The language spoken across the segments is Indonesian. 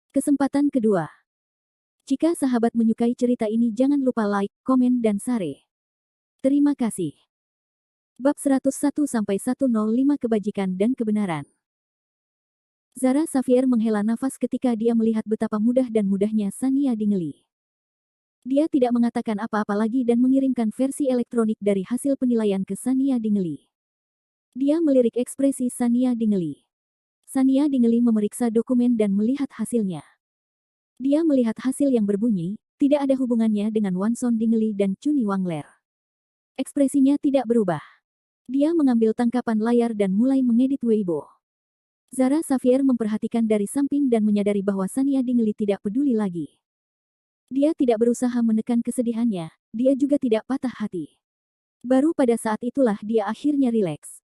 Kesempatan kedua. Jika sahabat menyukai cerita ini jangan lupa like, komen dan share. Terima kasih. Bab 101-105 Kebajikan dan Kebenaran. Zara Xavier menghela nafas ketika dia melihat betapa mudah dan mudahnya Sania Dingley. Dia tidak mengatakan apa-apa lagi dan mengirimkan versi elektronik dari hasil penilaian ke Sania Dingley. Dia melirik ekspresi Sania Dingley. Sania Dingley memeriksa dokumen dan melihat hasilnya. Dia melihat hasil yang berbunyi, tidak ada hubungannya dengan Wanson Dingley dan Chuni Wangler. Ekspresinya tidak berubah. Dia mengambil tangkapan layar dan mulai mengedit Weibo. Zara Xavier memperhatikan dari samping dan menyadari bahwa Sania Dingley tidak peduli lagi. Dia tidak berusaha menekan kesedihannya, dia juga tidak patah hati. Baru pada saat itulah dia akhirnya rileks.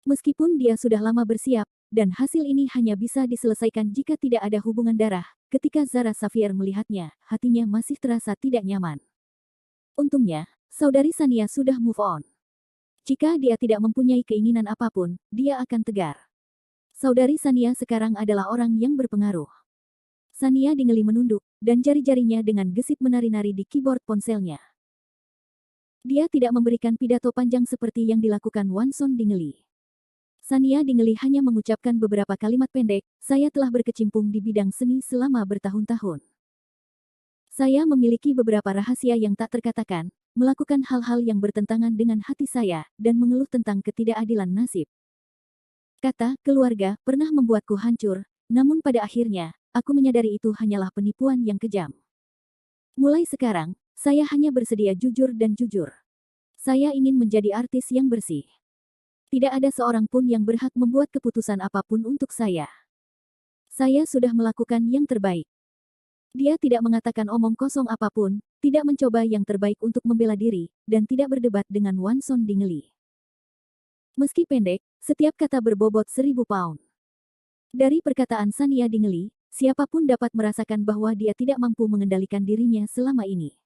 Meskipun dia sudah lama bersiap, dan hasil ini hanya bisa diselesaikan jika tidak ada hubungan darah, ketika Zara Xavier melihatnya, hatinya masih terasa tidak nyaman. Untungnya, saudari Sania sudah move on. Jika dia tidak mempunyai keinginan apapun, dia akan tegar. Saudari Sania sekarang adalah orang yang berpengaruh. Sania Dingley menunduk, dan jari-jarinya dengan gesit menari-nari di keyboard ponselnya. Dia tidak memberikan pidato panjang seperti yang dilakukan Wanson Dingley. Sania Dingley hanya mengucapkan beberapa kalimat pendek, saya telah berkecimpung di bidang seni selama bertahun-tahun. Saya memiliki beberapa rahasia yang tak terkatakan, melakukan hal-hal yang bertentangan dengan hati saya, dan mengeluh tentang ketidakadilan nasib. Kata, keluarga, pernah membuatku hancur, namun pada akhirnya, aku menyadari itu hanyalah penipuan yang kejam. Mulai sekarang, saya hanya bersedia jujur dan jujur. Saya ingin menjadi artis yang bersih. Tidak ada seorang pun yang berhak membuat keputusan apapun untuk saya. Saya sudah melakukan yang terbaik. Dia tidak mengatakan omong kosong apapun, tidak mencoba yang terbaik untuk membela diri, dan tidak berdebat dengan Wanson Dingley. Meski pendek, setiap kata berbobot 1000 pound. Dari perkataan Sania Dingley, siapapun dapat merasakan bahwa dia tidak mampu mengendalikan dirinya selama ini.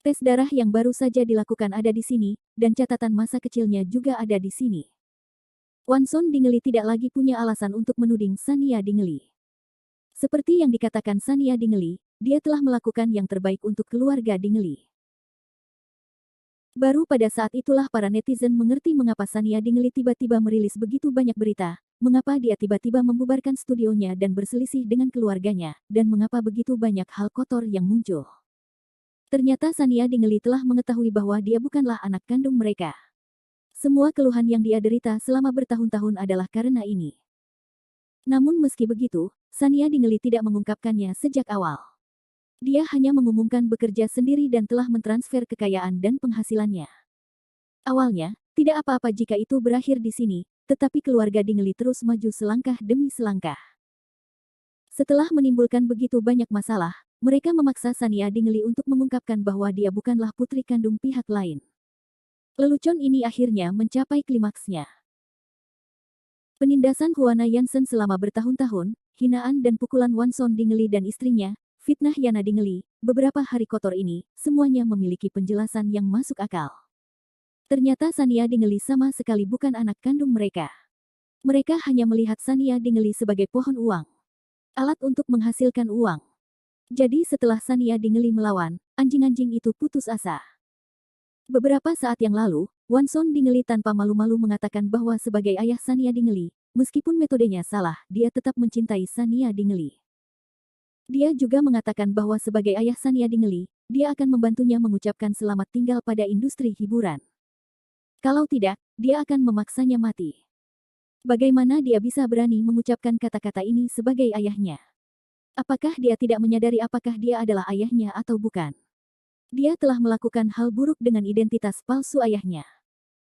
Tes darah yang baru saja dilakukan ada di sini, dan catatan masa kecilnya juga ada di sini. Wanson Dingley tidak lagi punya alasan untuk menuding Sania Dingley. Seperti yang dikatakan Sania Dingley, dia telah melakukan yang terbaik untuk keluarga Dingley. Baru pada saat itulah para netizen mengerti mengapa Sania Dingley tiba-tiba merilis begitu banyak berita, mengapa dia tiba-tiba membubarkan studionya dan berselisih dengan keluarganya, dan mengapa begitu banyak hal kotor yang muncul. Ternyata Sania Dingley telah mengetahui bahwa dia bukanlah anak kandung mereka. Semua keluhan yang dia derita selama bertahun-tahun adalah karena ini. Namun meski begitu, Sania Dingley tidak mengungkapkannya sejak awal. Dia hanya mengumumkan bekerja sendiri dan telah mentransfer kekayaan dan penghasilannya. Awalnya, tidak apa-apa jika itu berakhir di sini, tetapi keluarga Dingley terus maju selangkah demi selangkah. Setelah menimbulkan begitu banyak masalah, mereka memaksa Sania Dingley untuk mengungkapkan bahwa dia bukanlah putri kandung pihak lain. Lelucon ini akhirnya mencapai klimaksnya. Penindasan Juana Jansen selama bertahun-tahun, hinaan dan pukulan Wanson Dingley dan istrinya, fitnah Yana Dingley, beberapa hari kotor ini, semuanya memiliki penjelasan yang masuk akal. Ternyata Sania Dingley sama sekali bukan anak kandung mereka. Mereka hanya melihat Sania Dingley sebagai pohon uang. Alat untuk menghasilkan uang. Jadi setelah Sania Dingley melawan, anjing-anjing itu putus asa. Beberapa saat yang lalu, Wanson Dingley tanpa malu-malu mengatakan bahwa sebagai ayah Sania Dingley, meskipun metodenya salah, dia tetap mencintai Sania Dingley. Dia juga mengatakan bahwa sebagai ayah Sania Dingley, dia akan membantunya mengucapkan selamat tinggal pada industri hiburan. Kalau tidak, dia akan memaksanya mati. Bagaimana dia bisa berani mengucapkan kata-kata ini sebagai ayahnya? Apakah dia tidak menyadari apakah dia adalah ayahnya atau bukan? Dia telah melakukan hal buruk dengan identitas palsu ayahnya.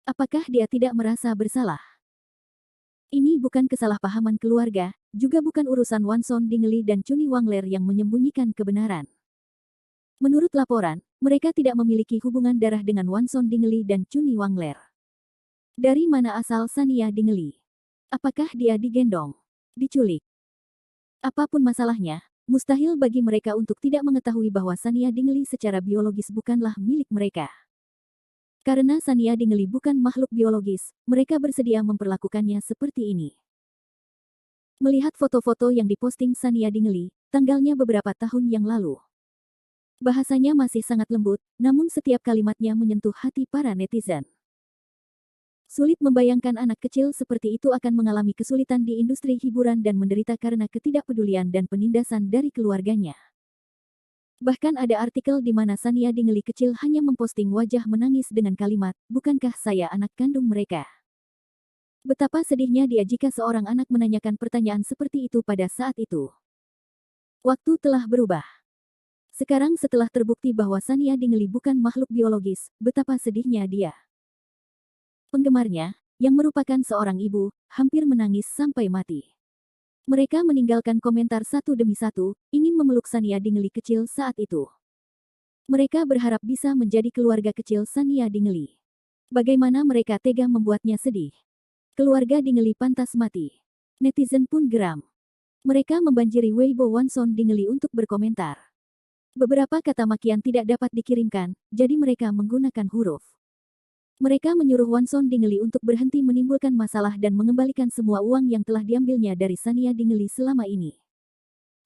Apakah dia tidak merasa bersalah? Ini bukan kesalahpahaman keluarga, juga bukan urusan Wanson Dingley dan Chuni Wangler yang menyembunyikan kebenaran. Menurut laporan, mereka tidak memiliki hubungan darah dengan Wanson Dingley dan Chuni Wangler. Dari mana asal Sania Dingley? Apakah dia digendong? Diculik? Apapun masalahnya, mustahil bagi mereka untuk tidak mengetahui bahwa Sania Dingley secara biologis bukanlah milik mereka. Karena Sania Dingley bukan makhluk biologis, mereka bersedia memperlakukannya seperti ini. Melihat foto-foto yang diposting Sania Dingelih, tanggalnya beberapa tahun yang lalu. Bahasanya masih sangat lembut, namun setiap kalimatnya menyentuh hati para netizen. Sulit membayangkan anak kecil seperti itu akan mengalami kesulitan di industri hiburan dan menderita karena ketidakpedulian dan penindasan dari keluarganya. Bahkan ada artikel di mana Sania Dingelih kecil hanya memposting wajah menangis dengan kalimat, "Bukankah saya anak kandung mereka?" Betapa sedihnya dia jika seorang anak menanyakan pertanyaan seperti itu pada saat itu. Waktu telah berubah. Sekarang setelah terbukti bahwa Sania Dingelih bukan makhluk biologis, betapa sedihnya dia. Penggemarnya, yang merupakan seorang ibu, hampir menangis sampai mati. Mereka meninggalkan komentar satu demi satu, ingin memeluk Sania Dingelih kecil saat itu. Mereka berharap bisa menjadi keluarga kecil Sania Dingelih. Bagaimana mereka tega membuatnya sedih. Keluarga Dingelih pantas mati. Netizen pun geram. Mereka membanjiri Weibo Wanson Dingelih untuk berkomentar. Beberapa kata makian tidak dapat dikirimkan, jadi mereka menggunakan huruf. Mereka menyuruh Wanson Dingelih untuk berhenti menimbulkan masalah dan mengembalikan semua uang yang telah diambilnya dari Sania Dingelih selama ini.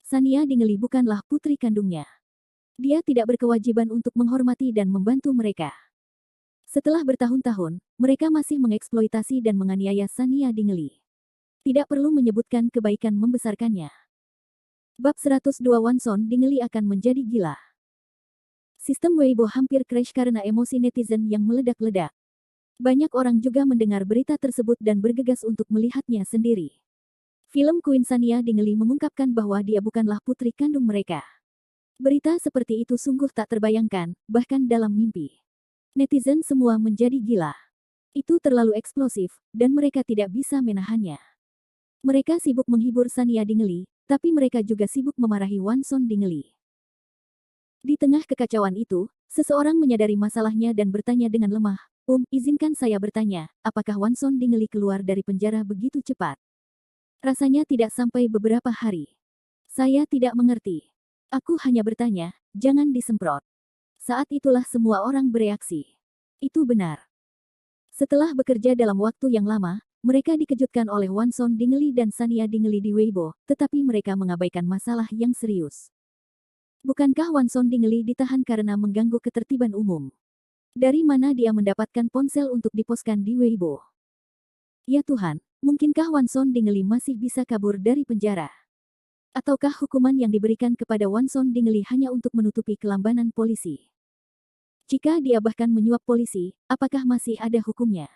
Sania Dingelih bukanlah putri kandungnya. Dia tidak berkewajiban untuk menghormati dan membantu mereka. Setelah bertahun-tahun, mereka masih mengeksploitasi dan menganiaya Sania Dingelih. Tidak perlu menyebutkan kebaikan membesarkannya. Bab 102 Wanson Dingelih akan menjadi gila. Sistem Weibo hampir crash karena emosi netizen yang meledak-ledak. Banyak orang juga mendengar berita tersebut dan bergegas untuk melihatnya sendiri. Film Queen Sania Dingelih mengungkapkan bahwa dia bukanlah putri kandung mereka. Berita seperti itu sungguh tak terbayangkan, bahkan dalam mimpi. Netizen semua menjadi gila. Itu terlalu eksplosif, dan mereka tidak bisa menahannya. Mereka sibuk menghibur Sania Dingelih, tapi mereka juga sibuk memarahi Wanson Dingelih. Di tengah kekacauan itu, seseorang menyadari masalahnya dan bertanya dengan lemah, izinkan saya bertanya, apakah Wanson Dingelih keluar dari penjara begitu cepat? Rasanya tidak sampai beberapa hari. Saya tidak mengerti. Aku hanya bertanya, jangan disemprot. Saat itulah semua orang bereaksi. Itu benar. Setelah bekerja dalam waktu yang lama, mereka dikejutkan oleh Wanson Dingelih dan Sania Dingelih di Weibo, tetapi mereka mengabaikan masalah yang serius. Bukankah Wanson Dingelih ditahan karena mengganggu ketertiban umum? Dari mana dia mendapatkan ponsel untuk diposkan di Weibo? Ya Tuhan, mungkinkah Wanson Dingelih masih bisa kabur dari penjara? Ataukah hukuman yang diberikan kepada Wanson Dingelih hanya untuk menutupi kelambanan polisi? Jika dia bahkan menyuap polisi, apakah masih ada hukumnya?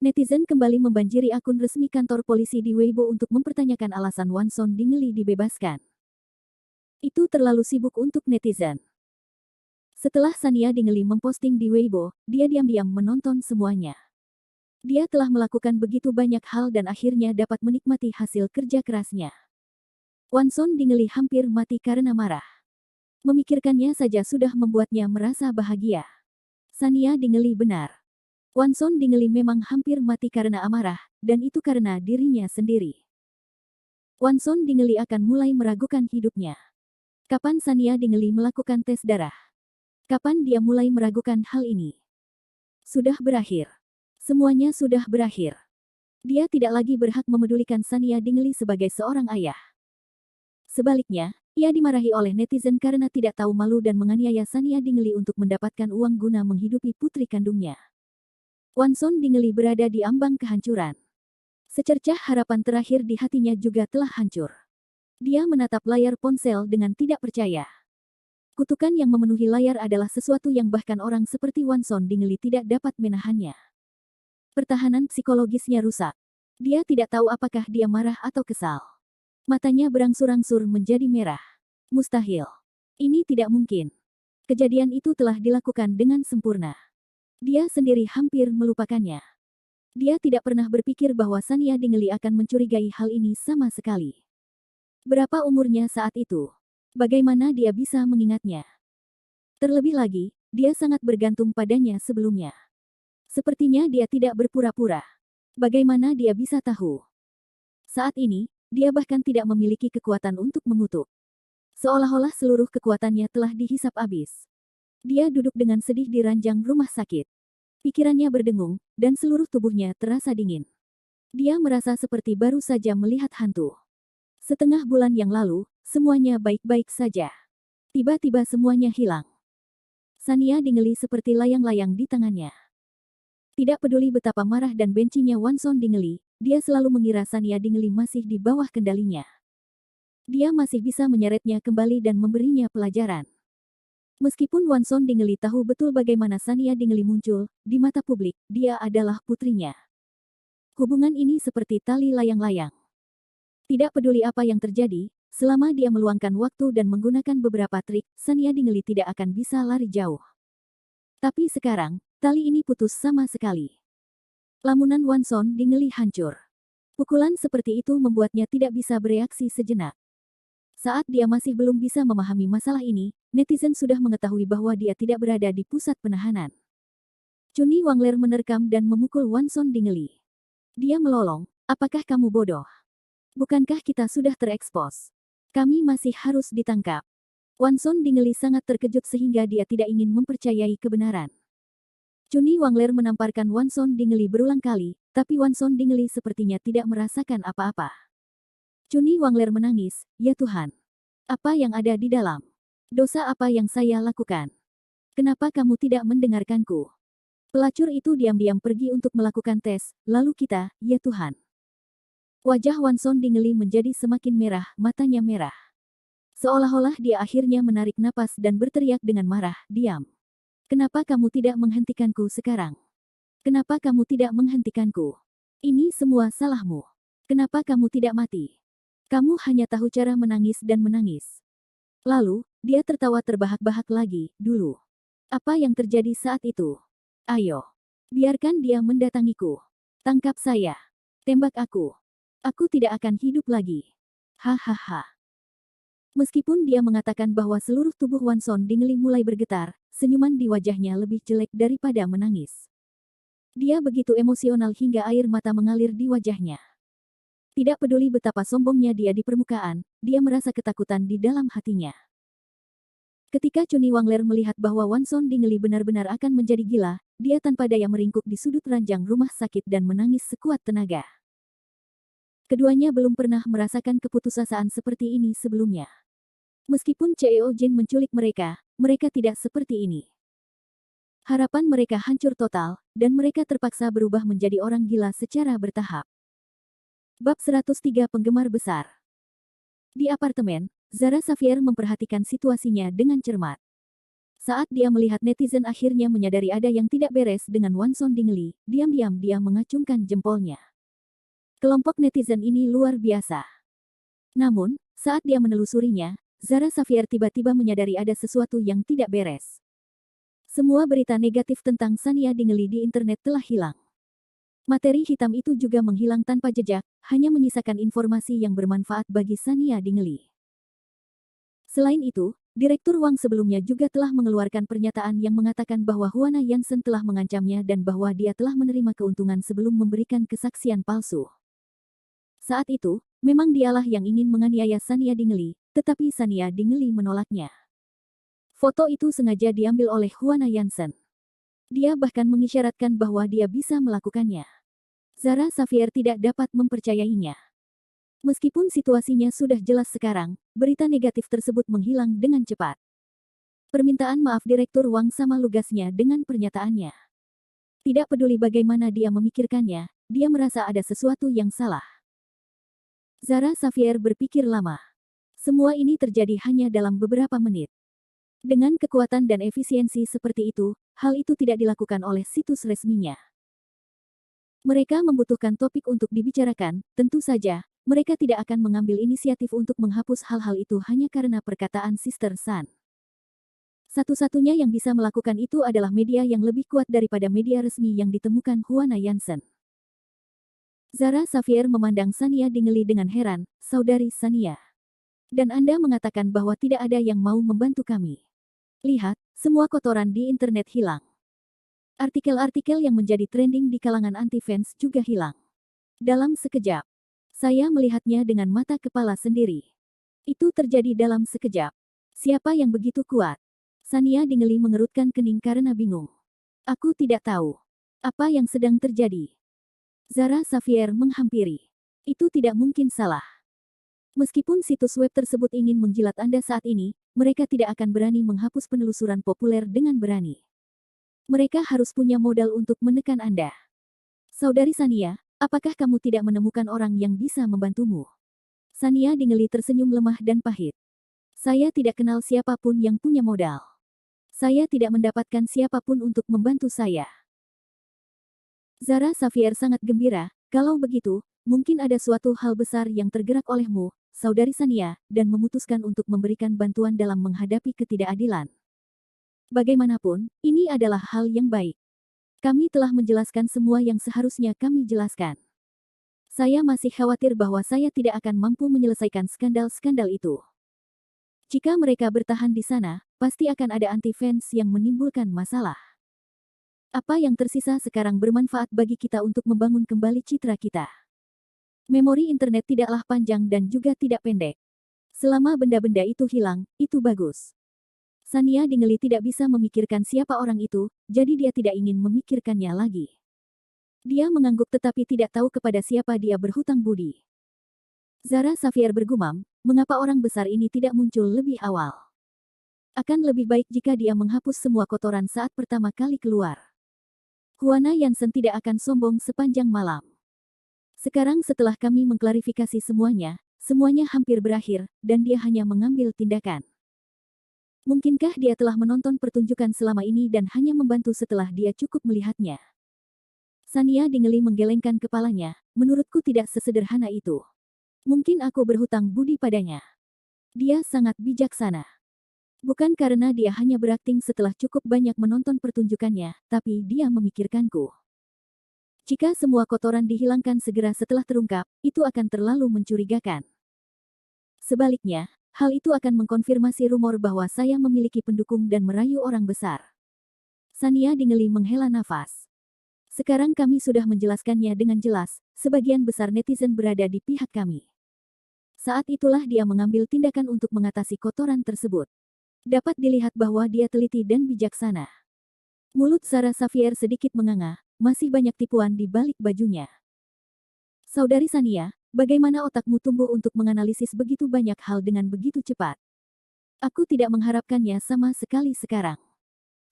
Netizen kembali membanjiri akun resmi kantor polisi di Weibo untuk mempertanyakan alasan Wanson Dingelih dibebaskan. Itu terlalu sibuk untuk netizen. Setelah Sania Dingelih memposting di Weibo, dia diam-diam menonton semuanya. Dia telah melakukan begitu banyak hal dan akhirnya dapat menikmati hasil kerja kerasnya. Wanson Dingelih hampir mati karena marah. Memikirkannya saja sudah membuatnya merasa bahagia. Sania Dingelih benar. Wanson Dingelih memang hampir mati karena amarah, dan itu karena dirinya sendiri. Wanson Dingelih akan mulai meragukan hidupnya. Kapan Sania Dingelih melakukan tes darah? Kapan dia mulai meragukan hal ini? Sudah berakhir. Semuanya sudah berakhir. Dia tidak lagi berhak memedulikan Sania Dingelih sebagai seorang ayah. Sebaliknya, ia dimarahi oleh netizen karena tidak tahu malu dan menganiaya Sania Dingelih untuk mendapatkan uang guna menghidupi putri kandungnya. Wanson Dingelih berada di ambang kehancuran. Secercah harapan terakhir di hatinya juga telah hancur. Dia menatap layar ponsel dengan tidak percaya. Kutukan yang memenuhi layar adalah sesuatu yang bahkan orang seperti Wanson Dingelih tidak dapat menahannya. Pertahanan psikologisnya rusak. Dia tidak tahu apakah dia marah atau kesal. Matanya berangsur-angsur menjadi merah. Mustahil. Ini tidak mungkin. Kejadian itu telah dilakukan dengan sempurna. Dia sendiri hampir melupakannya. Dia tidak pernah berpikir bahwa Sania Dingelih akan mencurigai hal ini sama sekali. Berapa umurnya saat itu? Bagaimana dia bisa mengingatnya? Terlebih lagi, dia sangat bergantung padanya sebelumnya. Sepertinya dia tidak berpura-pura. Bagaimana dia bisa tahu? Saat ini, dia bahkan tidak memiliki kekuatan untuk mengutuk. Seolah-olah seluruh kekuatannya telah dihisap habis. Dia duduk dengan sedih di ranjang rumah sakit. Pikirannya berdengung, dan seluruh tubuhnya terasa dingin. Dia merasa seperti baru saja melihat hantu. Setengah bulan yang lalu, semuanya baik-baik saja. Tiba-tiba semuanya hilang. Sania Dingeli seperti layang-layang di tangannya. Tidak peduli betapa marah dan bencinya Wanson Dingeli, dia selalu mengira Sania Dingeli masih di bawah kendalinya. Dia masih bisa menyeretnya kembali dan memberinya pelajaran. Meskipun Wanson Dingeli tahu betul bagaimana Sania Dingeli muncul, di mata publik, dia adalah putrinya. Hubungan ini seperti tali layang-layang. Tidak peduli apa yang terjadi, selama dia meluangkan waktu dan menggunakan beberapa trik, Sania Dingeli tidak akan bisa lari jauh. Tapi sekarang, tali ini putus sama sekali. Lamunan Wanson Dingeli hancur. Pukulan seperti itu membuatnya tidak bisa bereaksi sejenak. Saat dia masih belum bisa memahami masalah ini, netizen sudah mengetahui bahwa dia tidak berada di pusat penahanan. Chuni Wangler menerkam dan memukul Wanson Dingeli. Dia melolong, apakah kamu bodoh? Bukankah kita sudah terekspos? Kami masih harus ditangkap. Wanson Dingeli sangat terkejut sehingga dia tidak ingin mempercayai kebenaran. Chuni Wangler menamparkan Wanson Dingeli berulang kali, tapi Wanson Dingeli sepertinya tidak merasakan apa-apa. Chuni Wangler menangis, ya Tuhan. Apa yang ada di dalam? Dosa apa yang saya lakukan? Kenapa kamu tidak mendengarkanku? Pelacur itu diam-diam pergi untuk melakukan tes, lalu kita, ya Tuhan. Wajah Wanson Dingeli menjadi semakin merah, matanya merah. Seolah-olah dia akhirnya menarik napas dan berteriak dengan marah, diam. Kenapa kamu tidak menghentikanku sekarang? Kenapa kamu tidak menghentikanku? Ini semua salahmu. Kenapa kamu tidak mati? Kamu hanya tahu cara menangis dan menangis. Lalu, dia tertawa terbahak-bahak lagi, dulu. Apa yang terjadi saat itu? Ayo. Biarkan dia mendatangiku. Tangkap saya. Tembak aku. Aku tidak akan hidup lagi. Hahaha. Meskipun dia mengatakan bahwa seluruh tubuh Wanson Dingeli mulai bergetar, senyuman di wajahnya lebih jelek daripada menangis. Dia begitu emosional hingga air mata mengalir di wajahnya. Tidak peduli betapa sombongnya dia di permukaan, dia merasa ketakutan di dalam hatinya. Ketika Chuni Wangler melihat bahwa Wanson Dingeli benar-benar akan menjadi gila, dia tanpa daya meringkuk di sudut ranjang rumah sakit dan menangis sekuat tenaga. Keduanya belum pernah merasakan keputusasaan seperti ini sebelumnya. Meskipun CEO Jin menculik mereka, mereka tidak seperti ini. Harapan mereka hancur total, dan mereka terpaksa berubah menjadi orang gila secara bertahap. Bab 103 Penggemar Besar. Di apartemen, Zara Xavier memperhatikan situasinya dengan cermat. Saat dia melihat netizen akhirnya menyadari ada yang tidak beres dengan Wanson Dingeli, diam-diam dia mengacungkan jempolnya. Kelompok netizen ini luar biasa. Namun, saat dia menelusurinya, Zara Xavier tiba-tiba menyadari ada sesuatu yang tidak beres. Semua berita negatif tentang Sania Dingeli di internet telah hilang. Materi hitam itu juga menghilang tanpa jejak, hanya menyisakan informasi yang bermanfaat bagi Sania Dingeli. Selain itu, Direktur Wang sebelumnya juga telah mengeluarkan pernyataan yang mengatakan bahwa Huana Yansen telah mengancamnya dan bahwa dia telah menerima keuntungan sebelum memberikan kesaksian palsu. Saat itu, memang dialah yang ingin menganiaya Sania Dingeli, tetapi Sania Dingeli menolaknya. Foto itu sengaja diambil oleh Huana Yansen. Dia bahkan mengisyaratkan bahwa dia bisa melakukannya. Zara Xavier tidak dapat mempercayainya. Meskipun situasinya sudah jelas sekarang, berita negatif tersebut menghilang dengan cepat. Permintaan maaf Direktur Wang sama lugasnya dengan pernyataannya. Tidak peduli bagaimana dia memikirkannya, dia merasa ada sesuatu yang salah. Zara Xavier berpikir lama. Semua ini terjadi hanya dalam beberapa menit. Dengan kekuatan dan efisiensi seperti itu, hal itu tidak dilakukan oleh situs resminya. Mereka membutuhkan topik untuk dibicarakan, tentu saja. Mereka tidak akan mengambil inisiatif untuk menghapus hal-hal itu hanya karena perkataan Sister Sun. Satu-satunya yang bisa melakukan itu adalah media yang lebih kuat daripada media resmi yang ditemukan Huana Yansen. Zara Xavier memandang Sania Dingeli dengan heran, Saudari Sania. Dan Anda mengatakan bahwa tidak ada yang mau membantu kami. Lihat, semua kotoran di internet hilang. Artikel-artikel yang menjadi trending di kalangan anti-fans juga hilang. Dalam sekejap. Saya melihatnya dengan mata kepala sendiri. Itu terjadi dalam sekejap. Siapa yang begitu kuat? Sania Dingeli mengerutkan kening karena bingung. Aku tidak tahu. Apa yang sedang terjadi? Zara Xavier menghampiri. Itu tidak mungkin salah. Meskipun situs web tersebut ingin menjilat Anda saat ini, mereka tidak akan berani menghapus penelusuran populer dengan berani. Mereka harus punya modal untuk menekan Anda. Saudari Sania, apakah kamu tidak menemukan orang yang bisa membantumu? Sania Dingley tersenyum lemah dan pahit. Saya tidak kenal siapapun yang punya modal. Saya tidak mendapatkan siapapun untuk membantu saya. Zara Xavier sangat gembira. Kalau begitu, mungkin ada suatu hal besar yang tergerak olehmu, Saudari Sania, dan memutuskan untuk memberikan bantuan dalam menghadapi ketidakadilan. Bagaimanapun, ini adalah hal yang baik. Kami telah menjelaskan semua yang seharusnya kami jelaskan. Saya masih khawatir bahwa saya tidak akan mampu menyelesaikan skandal-skandal itu. Jika mereka bertahan di sana, pasti akan ada anti-fans yang menimbulkan masalah. Apa yang tersisa sekarang bermanfaat bagi kita untuk membangun kembali citra kita. Memori internet tidaklah panjang dan juga tidak pendek. Selama benda-benda itu hilang, itu bagus. Sania Dingley tidak bisa memikirkan siapa orang itu, jadi dia tidak ingin memikirkannya lagi. Dia mengangguk tetapi tidak tahu kepada siapa dia berhutang budi. Zara Xavier bergumam, mengapa orang besar ini tidak muncul lebih awal? Akan lebih baik jika dia menghapus semua kotoran saat pertama kali keluar. Juana Yansen tidak akan sombong sepanjang malam. Sekarang setelah kami mengklarifikasi semuanya hampir berakhir, dan dia hanya mengambil tindakan. Mungkinkah dia telah menonton pertunjukan selama ini dan hanya membantu setelah dia cukup melihatnya? Sania Dingley menggelengkan kepalanya, menurutku tidak sesederhana itu. Mungkin aku berhutang budi padanya. Dia sangat bijaksana. Bukan karena dia hanya berakting setelah cukup banyak menonton pertunjukannya, tapi dia memikirkanku. Jika semua kotoran dihilangkan segera setelah terungkap, itu akan terlalu mencurigakan. Sebaliknya, hal itu akan mengkonfirmasi rumor bahwa saya memiliki pendukung dan merayu orang besar. Sania Dingley menghela nafas. Sekarang kami sudah menjelaskannya dengan jelas, sebagian besar netizen berada di pihak kami. Saat itulah dia mengambil tindakan untuk mengatasi kotoran tersebut. Dapat dilihat bahwa dia teliti dan bijaksana. Mulut Zara Xavier sedikit menganga, masih banyak tipuan di balik bajunya. Saudari Sania, bagaimana otakmu tumbuh untuk menganalisis begitu banyak hal dengan begitu cepat? Aku tidak mengharapkannya sama sekali sekarang.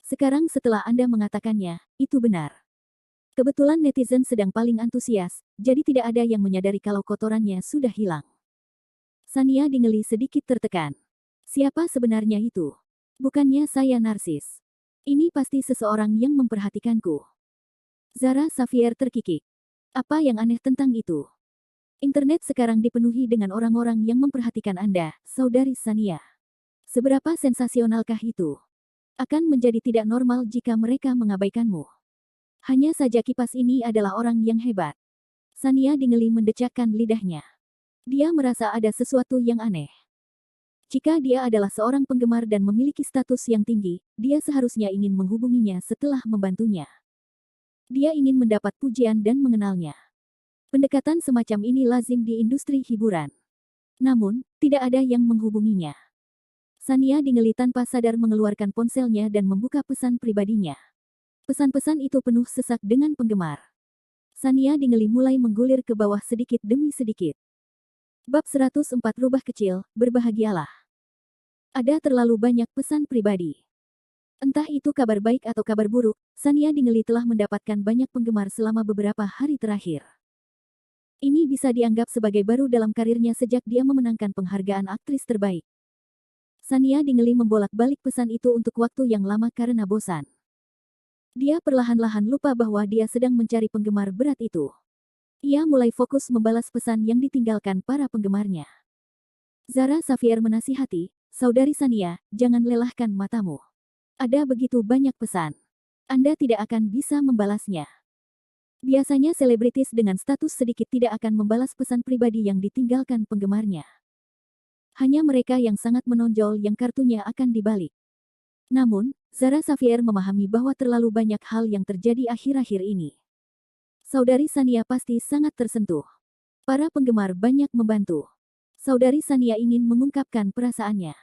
Sekarang setelah Anda mengatakannya, itu benar. Kebetulan netizen sedang paling antusias, jadi tidak ada yang menyadari kalau kotorannya sudah hilang. Sania Dingley sedikit tertekan. Siapa sebenarnya itu? Bukannya saya narsis. Ini pasti seseorang yang memperhatikanku. Zara Xavier terkikik. Apa yang aneh tentang itu? Internet sekarang dipenuhi dengan orang-orang yang memperhatikan Anda, Saudari Sania. Seberapa sensasionalkah itu? Akan menjadi tidak normal jika mereka mengabaikanmu. Hanya saja kipas ini adalah orang yang hebat. Sania Dingley mendecakkan lidahnya. Dia merasa ada sesuatu yang aneh. Jika dia adalah seorang penggemar dan memiliki status yang tinggi, dia seharusnya ingin menghubunginya setelah membantunya. Dia ingin mendapat pujian dan mengenalnya. Pendekatan semacam ini lazim di industri hiburan. Namun, tidak ada yang menghubunginya. Sania Dingley tanpa sadar mengeluarkan ponselnya dan membuka pesan pribadinya. Pesan-pesan itu penuh sesak dengan penggemar. Sania Dingley mulai menggulir ke bawah sedikit demi sedikit. Bab 104 Rubah kecil, berbahagialah. Ada terlalu banyak pesan pribadi. Entah itu kabar baik atau kabar buruk, Sania Dingley telah mendapatkan banyak penggemar selama beberapa hari terakhir. Ini bisa dianggap sebagai baru dalam karirnya sejak dia memenangkan penghargaan aktris terbaik. Sania Dingley membolak-balik pesan itu untuk waktu yang lama karena bosan. Dia perlahan-lahan lupa bahwa dia sedang mencari penggemar berat itu. Ia mulai fokus membalas pesan yang ditinggalkan para penggemarnya. Zara Xavier menasihati, Saudari Sania, jangan lelahkan matamu. Ada begitu banyak pesan. Anda tidak akan bisa membalasnya. Biasanya selebritis dengan status sedikit tidak akan membalas pesan pribadi yang ditinggalkan penggemarnya. Hanya mereka yang sangat menonjol yang kartunya akan dibalik. Namun, Zara Xavier memahami bahwa terlalu banyak hal yang terjadi akhir-akhir ini. Saudari Sania pasti sangat tersentuh. Para penggemar banyak membantu. Saudari Sania ingin mengungkapkan perasaannya.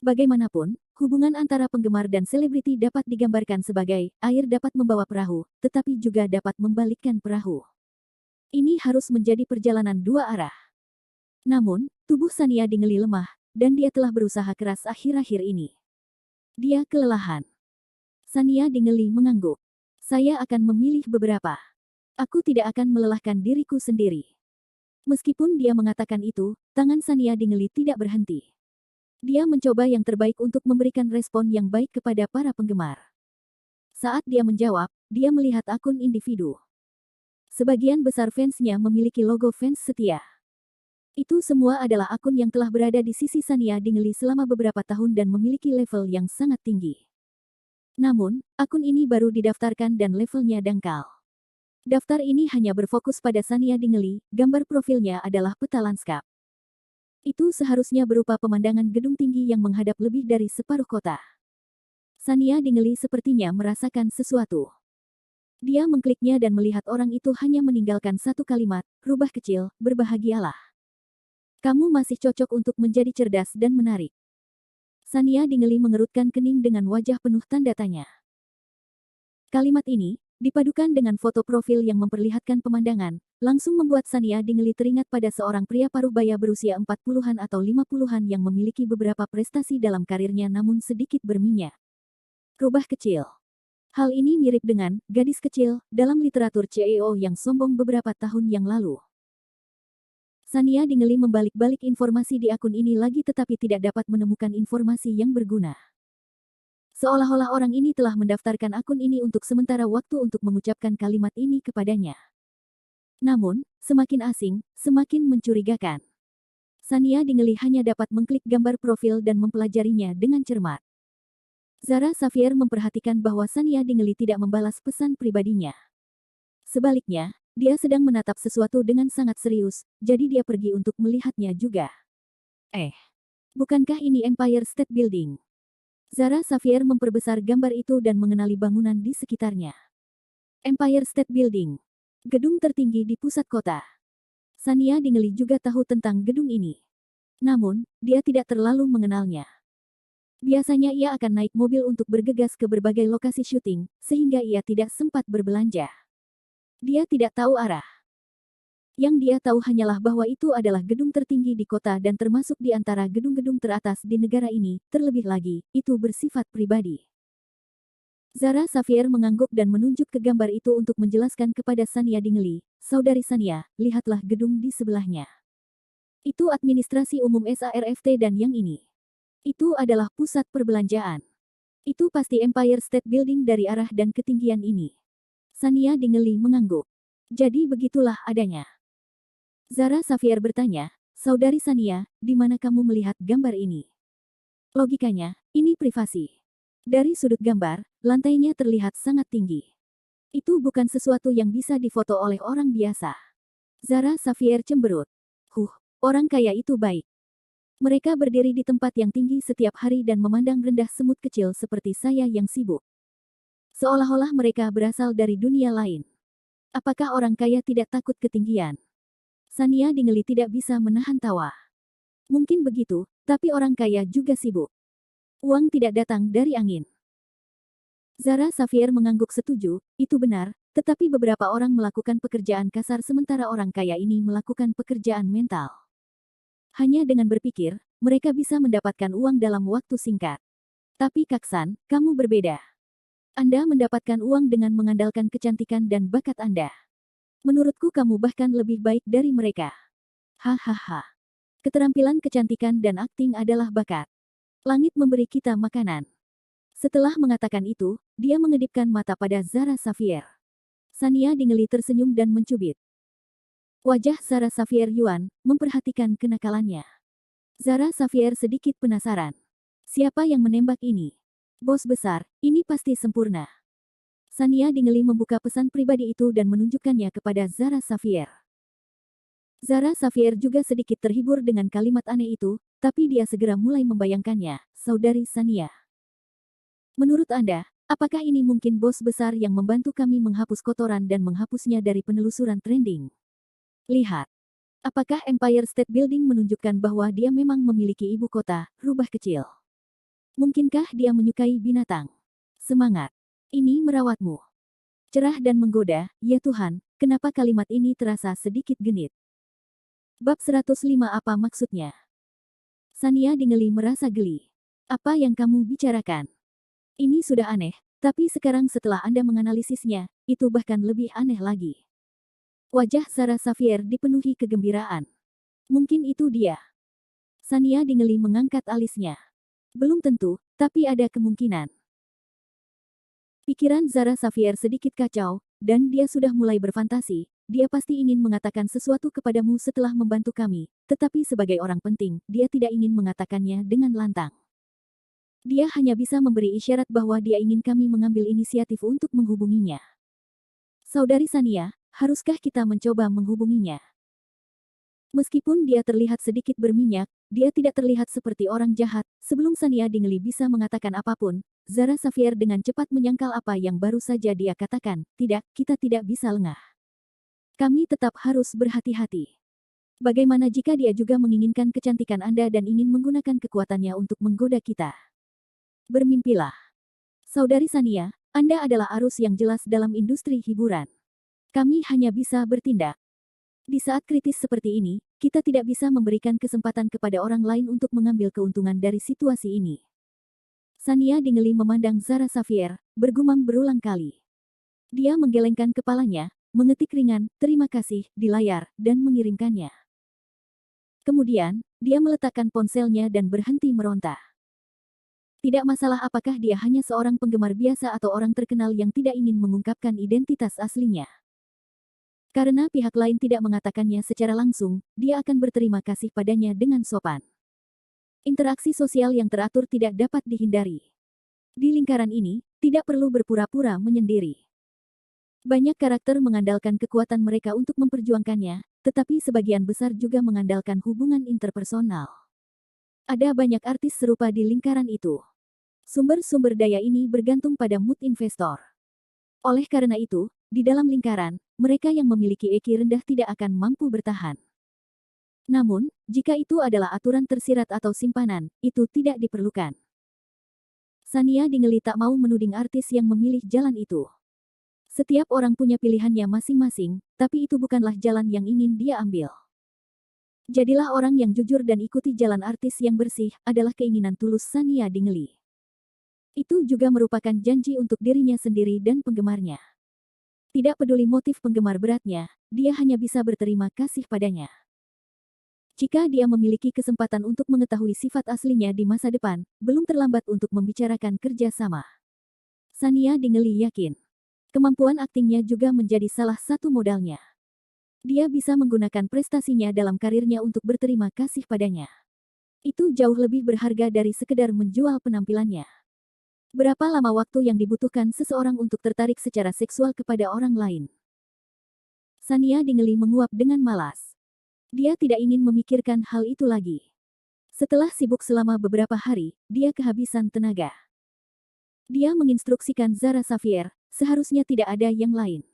Bagaimanapun, hubungan antara penggemar dan selebriti dapat digambarkan sebagai air dapat membawa perahu, tetapi juga dapat membalikkan perahu. Ini harus menjadi perjalanan dua arah. Namun, tubuh Sania Dingeli lemah, dan dia telah berusaha keras akhir-akhir ini. Dia kelelahan. Sania Dingeli mengangguk. Saya akan memilih beberapa. Aku tidak akan melelahkan diriku sendiri. Meskipun dia mengatakan itu, tangan Sania Dingeli tidak berhenti. Dia mencoba yang terbaik untuk memberikan respon yang baik kepada para penggemar. Saat dia menjawab, dia melihat akun individu. Sebagian besar fansnya memiliki logo fans setia. Itu semua adalah akun yang telah berada di sisi Sania Dingeli selama beberapa tahun dan memiliki level yang sangat tinggi. Namun, akun ini baru didaftarkan dan levelnya dangkal. Daftar ini hanya berfokus pada Sania Dingeli, gambar profilnya adalah peta lanskap. Itu seharusnya berupa pemandangan gedung tinggi yang menghadap lebih dari separuh kota. Sania Dingeli sepertinya merasakan sesuatu. Dia mengkliknya dan melihat orang itu hanya meninggalkan satu kalimat, rubah kecil, berbahagialah. Kamu masih cocok untuk menjadi cerdas dan menarik. Sania Dingeli mengerutkan kening dengan wajah penuh tanda tanya. Kalimat ini, dipadukan dengan foto profil yang memperlihatkan pemandangan, langsung membuat Sania Dingeli teringat pada seorang pria paruh baya berusia 40-an atau 50-an yang memiliki beberapa prestasi dalam karirnya namun sedikit berminyak. Rubah kecil. Hal ini mirip dengan gadis kecil dalam literatur CEO yang sombong beberapa tahun yang lalu. Sania Dingeli membalik-balik informasi di akun ini lagi tetapi tidak dapat menemukan informasi yang berguna. Seolah-olah orang ini telah mendaftarkan akun ini untuk sementara waktu untuk mengucapkan kalimat ini kepadanya. Namun, semakin asing, semakin mencurigakan. Sania Dingeli hanya dapat mengklik gambar profil dan mempelajarinya dengan cermat. Zara Xavier memperhatikan bahwa Sania Dingeli tidak membalas pesan pribadinya. Sebaliknya, dia sedang menatap sesuatu dengan sangat serius, jadi dia pergi untuk melihatnya juga. Bukankah ini Empire State Building? Zara Xavier memperbesar gambar itu dan mengenali bangunan di sekitarnya. Empire State Building. Gedung tertinggi di pusat kota. Sania Dingeli juga tahu tentang gedung ini. Namun, dia tidak terlalu mengenalnya. Biasanya ia akan naik mobil untuk bergegas ke berbagai lokasi syuting, sehingga ia tidak sempat berbelanja. Dia tidak tahu arah. Yang dia tahu hanyalah bahwa itu adalah gedung tertinggi di kota dan termasuk di antara gedung-gedung teratas di negara ini, terlebih lagi, itu bersifat pribadi. Zara Xavier mengangguk dan menunjuk ke gambar itu untuk menjelaskan kepada Sania Dingeli, "Saudari Sania, lihatlah gedung di sebelahnya. Itu administrasi umum SARFT dan yang ini. Itu adalah pusat perbelanjaan. Itu pasti Empire State Building dari arah dan ketinggian ini." Sania Dingeli mengangguk. "Jadi begitulah adanya." Zara Xavier bertanya, "Saudari Sania, di mana kamu melihat gambar ini?" Logikanya, ini privasi. Dari sudut gambar, lantainya terlihat sangat tinggi. Itu bukan sesuatu yang bisa difoto oleh orang biasa. Zara Xavier cemberut. Orang kaya itu baik. Mereka berdiri di tempat yang tinggi setiap hari dan memandang rendah semut kecil seperti saya yang sibuk. Seolah-olah mereka berasal dari dunia lain. Apakah orang kaya tidak takut ketinggian? Sania Dingeli tidak bisa menahan tawa. Mungkin begitu, tapi orang kaya juga sibuk. Uang tidak datang dari angin. Zara Xavier mengangguk setuju, itu benar, tetapi beberapa orang melakukan pekerjaan kasar sementara orang kaya ini melakukan pekerjaan mental. Hanya dengan berpikir, mereka bisa mendapatkan uang dalam waktu singkat. Tapi Kaksan, kamu berbeda. Anda mendapatkan uang dengan mengandalkan kecantikan dan bakat Anda. Menurutku kamu bahkan lebih baik dari mereka. Hahaha. Keterampilan kecantikan dan akting adalah bakat. Langit memberi kita makanan. Setelah mengatakan itu, dia mengedipkan mata pada Zara Xavier. Sania Dingeli tersenyum dan mencubit. Wajah Zara Xavier Yuan memperhatikan kenakalannya. Zara Xavier sedikit penasaran. Siapa yang menembak ini? Bos besar, ini pasti sempurna. Sania Dingeli membuka pesan pribadi itu dan menunjukkannya kepada Zara Xavier. Zara Xavier juga sedikit terhibur dengan kalimat aneh itu, tapi dia segera mulai membayangkannya, "Saudari Sania. Menurut Anda, apakah ini mungkin bos besar yang membantu kami menghapus kotoran dan menghapusnya dari penelusuran trending? Lihat. Apakah Empire State Building menunjukkan bahwa dia memang memiliki ibu kota, rubah kecil? Mungkinkah dia menyukai binatang? Semangat. Ini merawatmu." Cerah dan menggoda, ya Tuhan, kenapa kalimat ini terasa sedikit genit? Bab 105 apa maksudnya? Sania Dingeli merasa geli. Apa yang kamu bicarakan? Ini sudah aneh, tapi sekarang setelah Anda menganalisisnya, itu bahkan lebih aneh lagi. Wajah Sarah Xavier dipenuhi kegembiraan. Mungkin itu dia. Sania Dingeli mengangkat alisnya. Belum tentu, tapi ada kemungkinan. Pikiran Zara Xavier sedikit kacau, dan dia sudah mulai berfantasi. Dia pasti ingin mengatakan sesuatu kepadamu setelah membantu kami, tetapi sebagai orang penting, dia tidak ingin mengatakannya dengan lantang. Dia hanya bisa memberi isyarat bahwa dia ingin kami mengambil inisiatif untuk menghubunginya. Saudari Sania, haruskah kita mencoba menghubunginya? Meskipun dia terlihat sedikit berminyak, dia tidak terlihat seperti orang jahat. Sebelum Sania Dingeli bisa mengatakan apapun, Zara Xavier dengan cepat menyangkal apa yang baru saja dia katakan. Tidak, kita tidak bisa lengah. Kami tetap harus berhati-hati. Bagaimana jika dia juga menginginkan kecantikan Anda dan ingin menggunakan kekuatannya untuk menggoda kita? Bermimpilah. Saudari Sania, Anda adalah arus yang jelas dalam industri hiburan. Kami hanya bisa bertindak. Di saat kritis seperti ini, kita tidak bisa memberikan kesempatan kepada orang lain untuk mengambil keuntungan dari situasi ini. Sania Dingeli memandang Zara Xavier, bergumam berulang kali. Dia menggelengkan kepalanya, mengetik ringan, terima kasih, di layar, dan mengirimkannya. Kemudian, dia meletakkan ponselnya dan berhenti meronta. Tidak masalah apakah dia hanya seorang penggemar biasa atau orang terkenal yang tidak ingin mengungkapkan identitas aslinya. Karena pihak lain tidak mengatakannya secara langsung, dia akan berterima kasih padanya dengan sopan. Interaksi sosial yang teratur tidak dapat dihindari. Di lingkaran ini, tidak perlu berpura-pura menyendiri. Banyak karakter mengandalkan kekuatan mereka untuk memperjuangkannya, tetapi sebagian besar juga mengandalkan hubungan interpersonal. Ada banyak artis serupa di lingkaran itu. Sumber-sumber daya ini bergantung pada mood investor. Oleh karena itu, di dalam lingkaran, mereka yang memiliki EQ rendah tidak akan mampu bertahan. Namun, jika itu adalah aturan tersirat atau simpanan, itu tidak diperlukan. Sania Dingeli tak mau menuding artis yang memilih jalan itu. Setiap orang punya pilihannya masing-masing, tapi itu bukanlah jalan yang ingin dia ambil. Jadilah orang yang jujur dan ikuti jalan artis yang bersih, adalah keinginan tulus Sania Dingeli. Itu juga merupakan janji untuk dirinya sendiri dan penggemarnya. Tidak peduli motif penggemar beratnya, dia hanya bisa berterima kasih padanya. Jika dia memiliki kesempatan untuk mengetahui sifat aslinya di masa depan, belum terlambat untuk membicarakan kerja sama. Sania Dingeli yakin. Kemampuan aktingnya juga menjadi salah satu modalnya. Dia bisa menggunakan prestasinya dalam karirnya untuk berterima kasih padanya. Itu jauh lebih berharga dari sekedar menjual penampilannya. Berapa lama waktu yang dibutuhkan seseorang untuk tertarik secara seksual kepada orang lain? Sania Dingeli menguap dengan malas. Dia tidak ingin memikirkan hal itu lagi. Setelah sibuk selama beberapa hari, dia kehabisan tenaga. Dia menginstruksikan Zara Xavier, seharusnya tidak ada yang lain.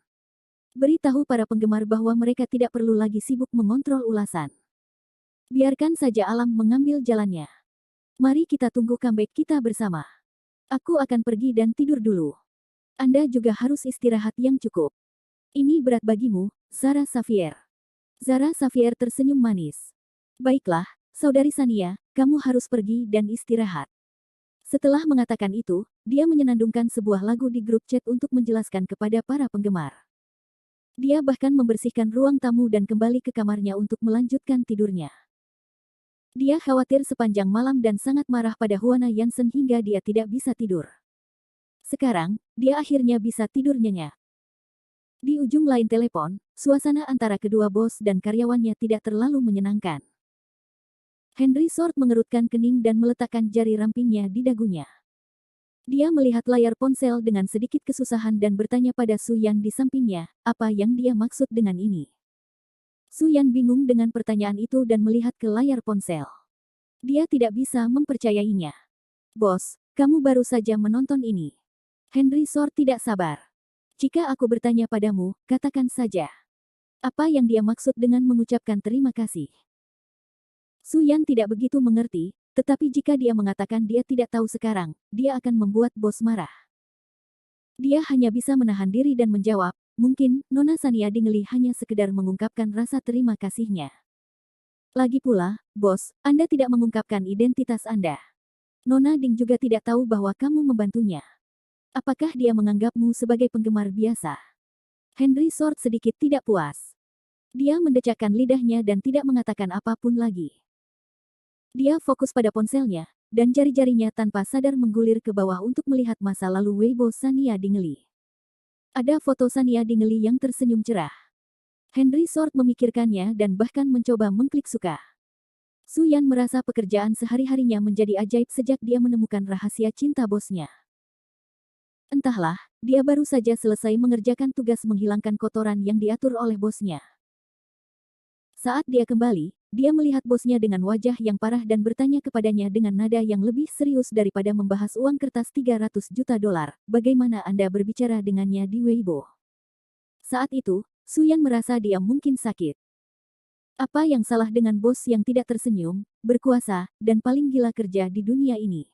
Beritahu para penggemar bahwa mereka tidak perlu lagi sibuk mengontrol ulasan. Biarkan saja alam mengambil jalannya. Mari kita tunggu comeback kita bersama. Aku akan pergi dan tidur dulu. Anda juga harus istirahat yang cukup. Ini berat bagimu, Zara Xavier. Zara Xavier tersenyum manis. Baiklah, saudari Sania, kamu harus pergi dan istirahat. Setelah mengatakan itu, dia menyenandungkan sebuah lagu di grup chat untuk menjelaskan kepada para penggemar. Dia bahkan membersihkan ruang tamu dan kembali ke kamarnya untuk melanjutkan tidurnya. Dia khawatir sepanjang malam dan sangat marah pada Juana Jansen hingga dia tidak bisa tidur. Sekarang, dia akhirnya bisa tidur nyenyak. Di ujung lain telepon, suasana antara kedua bos dan karyawannya tidak terlalu menyenangkan. Henry Short mengerutkan kening dan meletakkan jari rampingnya di dagunya. Dia melihat layar ponsel dengan sedikit kesusahan dan bertanya pada Su Yan di sampingnya, apa yang dia maksud dengan ini. Su Yan bingung dengan pertanyaan itu dan melihat ke layar ponsel. Dia tidak bisa mempercayainya. Bos, kamu baru saja menonton ini. Henry Short tidak sabar. Jika aku bertanya padamu, katakan saja. Apa yang dia maksud dengan mengucapkan terima kasih? Su Yan tidak begitu mengerti, tetapi jika dia mengatakan dia tidak tahu sekarang, dia akan membuat bos marah. Dia hanya bisa menahan diri dan menjawab, mungkin Nona Sania Dingley hanya sekedar mengungkapkan rasa terima kasihnya. Lagi pula, bos, Anda tidak mengungkapkan identitas Anda. Nona Ding juga tidak tahu bahwa kamu membantunya. Apakah dia menganggapmu sebagai penggemar biasa? Henry Sword sedikit tidak puas. Dia mendecakkan lidahnya dan tidak mengatakan apapun lagi. Dia fokus pada ponselnya, dan jari-jarinya tanpa sadar menggulir ke bawah untuk melihat masa lalu Weibo Sania Dingley. Ada foto Sania Dingley yang tersenyum cerah. Henry Sword memikirkannya dan bahkan mencoba mengklik suka. Su Yan merasa pekerjaan sehari-harinya menjadi ajaib sejak dia menemukan rahasia cinta bosnya. Entahlah, dia baru saja selesai mengerjakan tugas menghilangkan kotoran yang diatur oleh bosnya. Saat dia kembali, dia melihat bosnya dengan wajah yang parah dan bertanya kepadanya dengan nada yang lebih serius daripada membahas uang kertas 300 juta dolar. Bagaimana Anda berbicara dengannya di Weibo? Saat itu, Su Yan merasa dia mungkin sakit. Apa yang salah dengan bos yang tidak tersenyum, berkuasa, dan paling gila kerja di dunia ini?